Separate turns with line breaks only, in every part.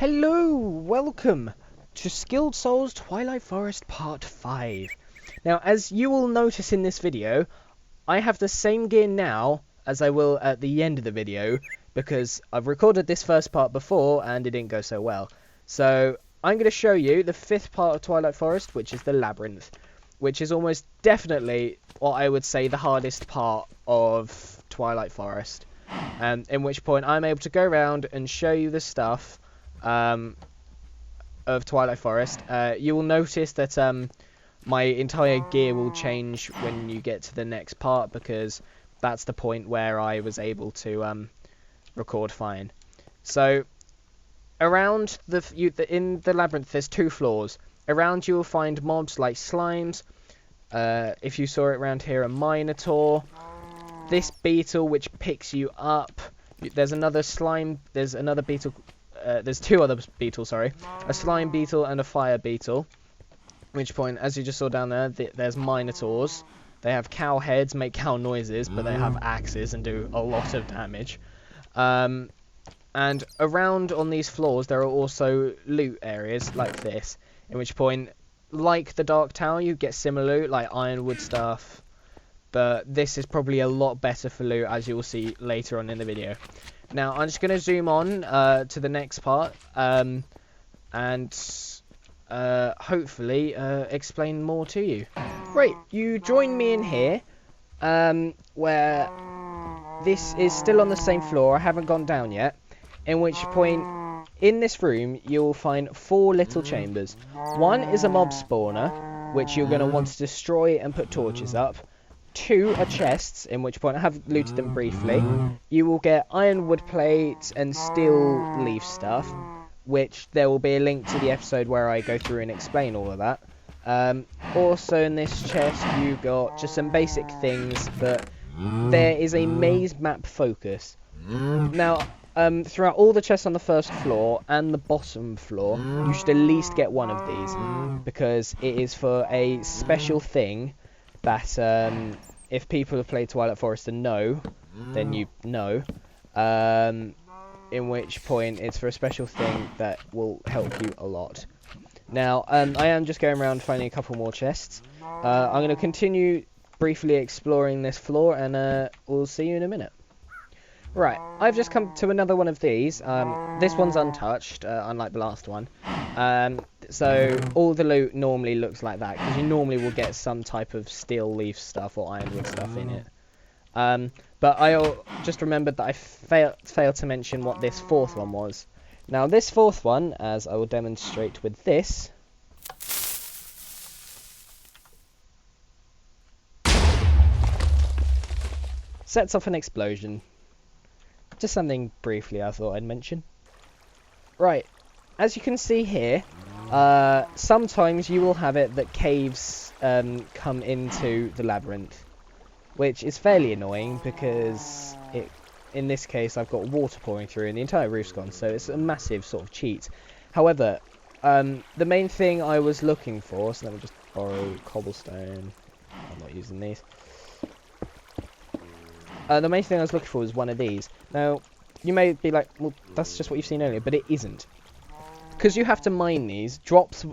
Hello, welcome to Skilled Souls Twilight Forest Part 5. Now, as you will notice in this video, I have the same gear now as I will at the end of the video, because I've recorded this first part before and it didn't go so well. So, I'm going to show you the 5th part of Twilight Forest, which is the Labyrinth, which is almost definitely what I would say the hardest part of Twilight Forest. In which point I'm able to go around and show you the stuff of Twilight Forest. You will notice that my entire gear will change when you get to the next part, because that's the point where I was able to record fine. So around in the Labyrinth there's 2 floors. Around you will find mobs like slimes. If you saw it around here, a minotaur. This beetle which picks you up. There's another slime. There's another beetle. There's 2 other beetles, sorry. A slime beetle and a fire beetle. At which point, as you just saw down there, there's minotaurs. They have cow heads, make cow noises, but they have axes and do a lot of damage. And around on these floors, there are also loot areas like this. In which point, like the Dark Tower, you get similar loot, like ironwood stuff. But this is probably a lot better for loot, as you will see later on in the video. Now, I'm just going to zoom on to the next part, and hopefully explain more to you. Right, you join me in here, where this is still on the same floor. I haven't gone down yet. In which point, in this room, you'll find 4 little chambers. One is a mob spawner, which you're going to want to destroy and put torches up. 2 are chests, in which point I have looted them briefly. You will get ironwood plates and steel leaf stuff, which there will be a link to the episode where I go through and explain all of that. Also in this chest you got just some basic things, but there is a maze map focus. Now, throughout all the chests on the first floor and the bottom floor, you should at least get one of these, because it is for a special thing that if people have played Twilight Forest and know, then you know, in which point it's for a special thing that will help you a lot. Now, I am just going around finding a couple more chests. I'm going to continue briefly exploring this floor, and we'll see you in a minute. Right, I've just come to another one of these. This one's untouched, unlike the last one. So all the loot normally looks like that, because you normally will get some type of steel leaf stuff or ironwood stuff in it. But I just remembered that I failed to mention what this 4th one was. Now this 4th one, as I will demonstrate with this, sets off an explosion. Just something briefly I thought I'd mention. Right, as you can see here, sometimes you will have it that caves come into the labyrinth, which is fairly annoying because in this case I've got water pouring through and the entire roof's gone, so it's a massive sort of cheat. However, the main thing I was looking for, so let me just borrow cobblestone. I'm not using these. The main thing I was looking for was one of these. Now, you may be like, well, that's just what you've seen earlier, but it isn't. Because you have to mine these, blocks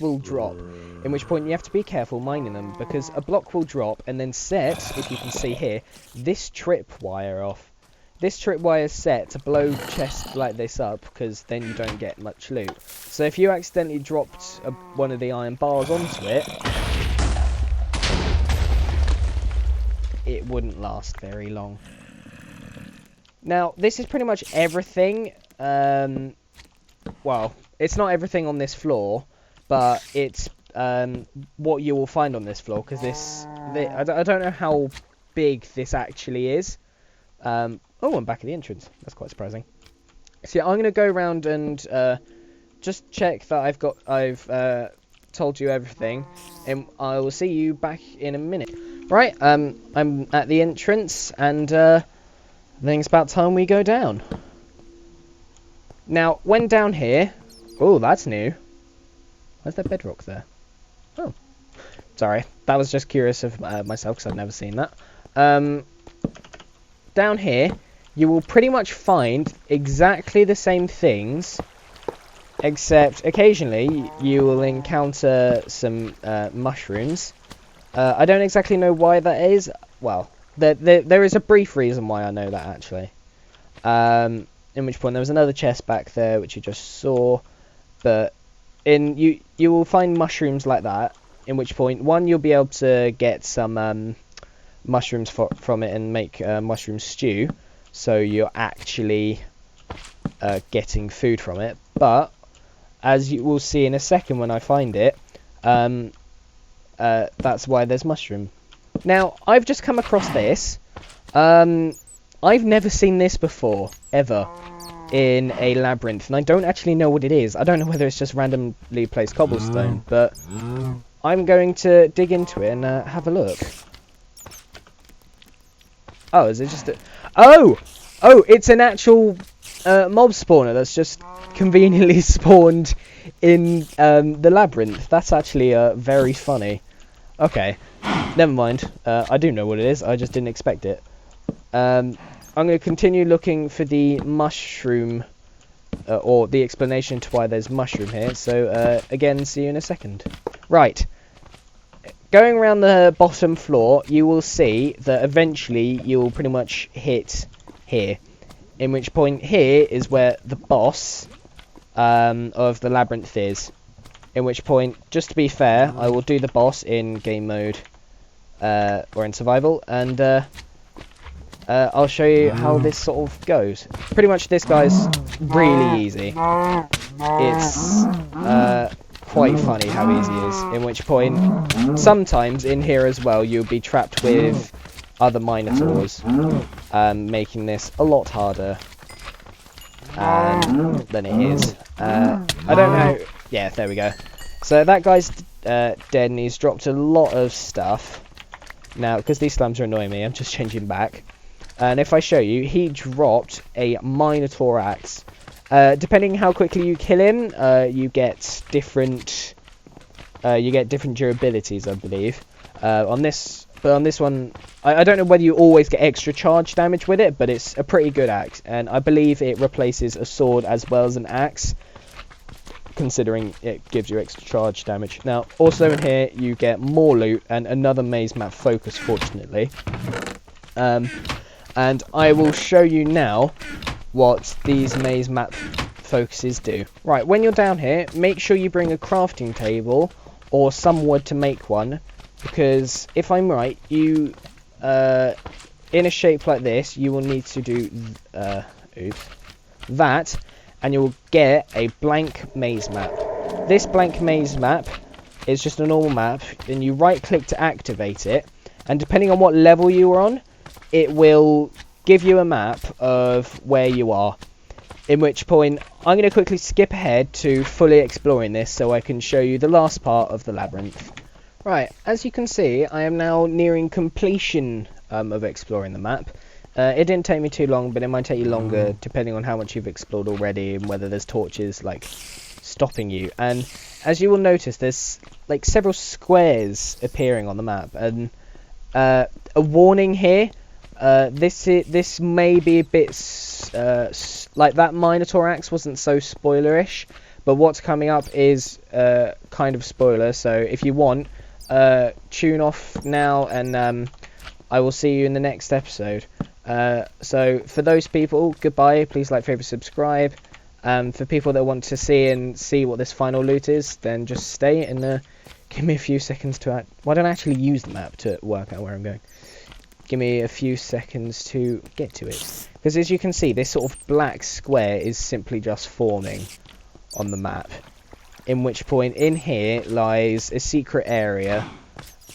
will drop, in which point you have to be careful mining them, because a block will drop and then set, if you can see here, this tripwire off. This tripwire is set to blow chests like this up, because then you don't get much loot. So if you accidentally dropped one of the iron bars onto it, it wouldn't last very long. Now, this is pretty much everything. Well, it's not everything on this floor, but it's what you will find on this floor, because I don't know how big this actually is. Oh, I'm back at the entrance. That's quite surprising. So yeah, I'm going to go around and just check that I've told you everything, and I will see you back in a minute. Right, I'm at the entrance, and I think it's about time we go down. Now, when down here... Oh, that's new. Where's that bedrock there? Oh. Sorry, that was just curious of myself, because I've never seen that. Down here, you will pretty much find exactly the same things except occasionally you will encounter some mushrooms. I don't exactly know why that is. Well, there is a brief reason why I know that, actually. In which point there was another chest back there, which you just saw. But you will find mushrooms like that, in which point, one, you'll be able to get some mushrooms from it and make mushroom stew. So you're actually getting food from it. But, as you will see in a second when I find it, that's why there's mushroom. Now, I've just come across this. I've never seen this before, ever, in a labyrinth, and I don't actually know what it is. I don't know whether it's just randomly placed cobblestone, but I'm going to dig into it and have a look. Oh, is it just a... Oh, it's an actual mob spawner that's just conveniently spawned in the labyrinth. That's actually very funny. Okay, never mind. I do know what it is. I just didn't expect it. I'm going to continue looking for the mushroom, or the explanation to why there's mushroom here. So, again, see you in a second. Right. Going around the bottom floor, you will see that eventually you will pretty much hit here. In which point here is where the boss of the labyrinth is. In which point, just to be fair, I will do the boss in game mode or in survival, and I'll show you how this sort of goes. Pretty much this guy's really easy. It's quite funny how easy it is. In which point, sometimes in here as well, you'll be trapped with other minotaurs, making this a lot harder than it is. I don't know. Yeah, there we go. So that guy's dead, and he's dropped a lot of stuff. Now, because these slams are annoying me, I'm just changing back. And if I show you, he dropped a Minotaur axe. Depending how quickly you kill him, you get different durabilities, I believe. On this one, I don't know whether you always get extra charge damage with it, but it's a pretty good axe, and I believe it replaces a sword as well as an axe, considering it gives you extra charge damage. Now, also in here, you get more loot and another maze map focus, fortunately. And I will show you now what these maze map focuses do. Right, when you're down here, make sure you bring a crafting table or some wood to make one, because if I'm right, you in a shape like this, you will need to do that, and you will get a blank maze map. This blank maze map is just a normal map, and you right click to activate it, and depending on what level you are on, it will give you a map of where you are. In which point, I'm going to quickly skip ahead to fully exploring this so I can show you the last part of the labyrinth. Right, as you can see, I am now nearing completion of exploring the map. It didn't take me too long, but it might take you longer depending on how much you've explored already and whether there's torches like stopping you. And as you will notice, there's like several squares appearing on the map, and a warning here. This may be a bit like that Minotaur axe wasn't so spoilerish, but what's coming up is kind of spoiler. So if you want, tune off now, and I will see you in the next episode. So for those people, goodbye. Please like, favorite, subscribe. For people that want to see what this final loot is, then just stay and give me a few seconds to why don't I actually use the map to work out where I'm going? Give me a few seconds to get to it, because as you can see, this sort of black square is simply just forming on the map, in which point in here lies a secret area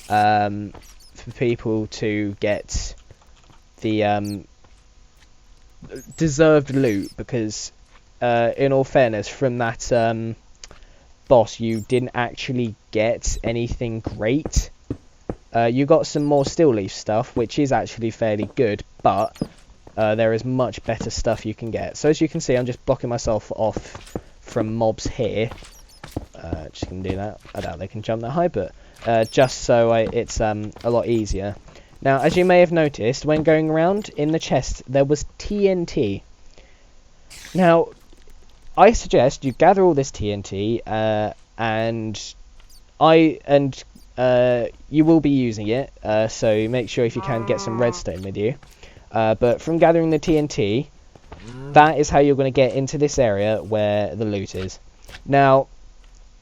for people to get the deserved loot, because in all fairness, from that boss you didn't actually get anything great. You got some more still leaf stuff, which is actually fairly good, but there is much better stuff you can get. So as you can see, I'm just blocking myself off from mobs here. Just gonna do that. I doubt they can jump that high, but just so it's a lot easier. Now, as you may have noticed, when going around in the chest, there was TNT. Now, I suggest you gather all this TNT, and you will be using it, so make sure if you can get some redstone with you. But from gathering the TNT, that is how you're going to get into this area where the loot is. Now,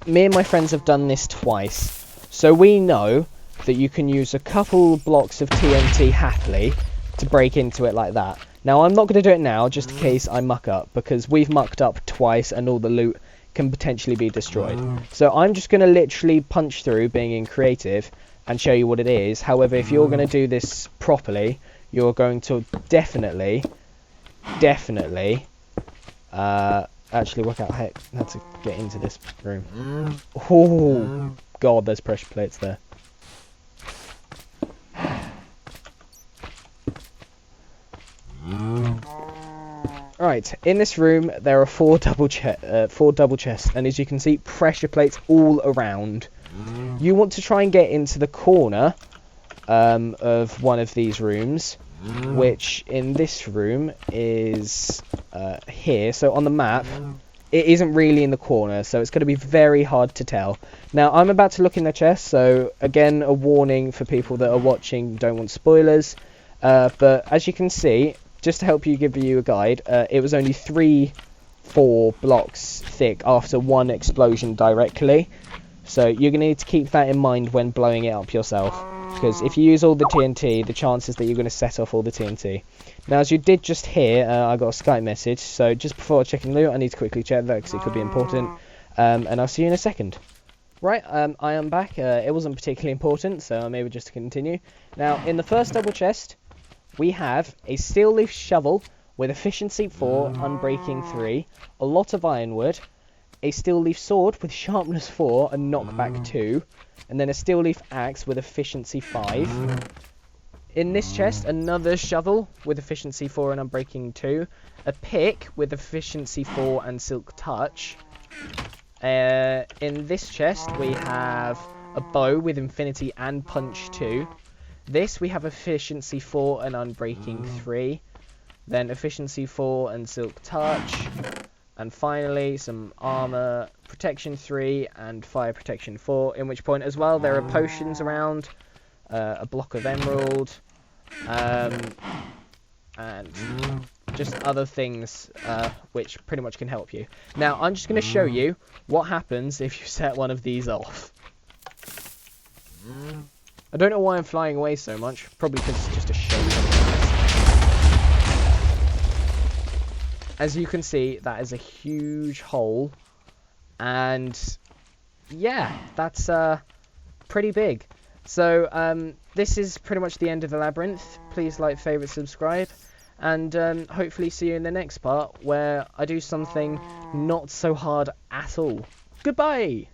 me and my friends have done this twice, so we know that you can use a couple blocks of TNT happily to break into it like that. Now, I'm not going to do it now, just in case I muck up, because we've mucked up twice and all the loot can potentially be destroyed. So I'm just going to literally punch through, being in creative, and show you what it is. However, if you're going to do this properly, you're going to definitely actually work out how to get into this room. Oh god, there's pressure plates there. Right, in this room there are four double chests, and as you can see, pressure plates all around. You want to try and get into the corner of one of these rooms, which in this room is here. So on the map, it isn't really in the corner, so it's going to be very hard to tell. Now, I'm about to look in the chest, so again, a warning for people that are watching, don't want spoilers. But as you can see, just to help give you a guide, it was only 3-4 blocks thick after one explosion directly. So you're going to need to keep that in mind when blowing it up yourself, because if you use all the TNT, the chances that you're going to set off all the TNT. Now, as you did just hear, I got a Skype message, so just before checking loot, I need to quickly check that because it could be important, and I'll see you in a second. Right, I am back. It wasn't particularly important, so I'm able just to continue. Now, in the first double chest, we have a steel leaf shovel with efficiency 4, unbreaking 3, a lot of ironwood, a steel leaf sword with sharpness 4 and knockback 2, and then a steel leaf axe with efficiency 5. In this chest, another shovel with efficiency 4 and unbreaking 2, a pick with efficiency 4 and silk touch. In this chest, we have a bow with infinity and punch 2. This we have efficiency 4 and unbreaking 3, then efficiency 4 and silk touch, and finally some armor protection 3 and fire protection 4, in which point as well there are potions around, a block of emerald, and just other things which pretty much can help you. Now I'm just going to show you what happens if you set one of these off. I don't know why I'm flying away so much, probably because it's just a show. As you can see, that is a huge hole, and yeah, that's pretty big. So this is pretty much the end of the labyrinth. Please like, favourite, subscribe, and hopefully see you in the next part where I do something not so hard at all. Goodbye!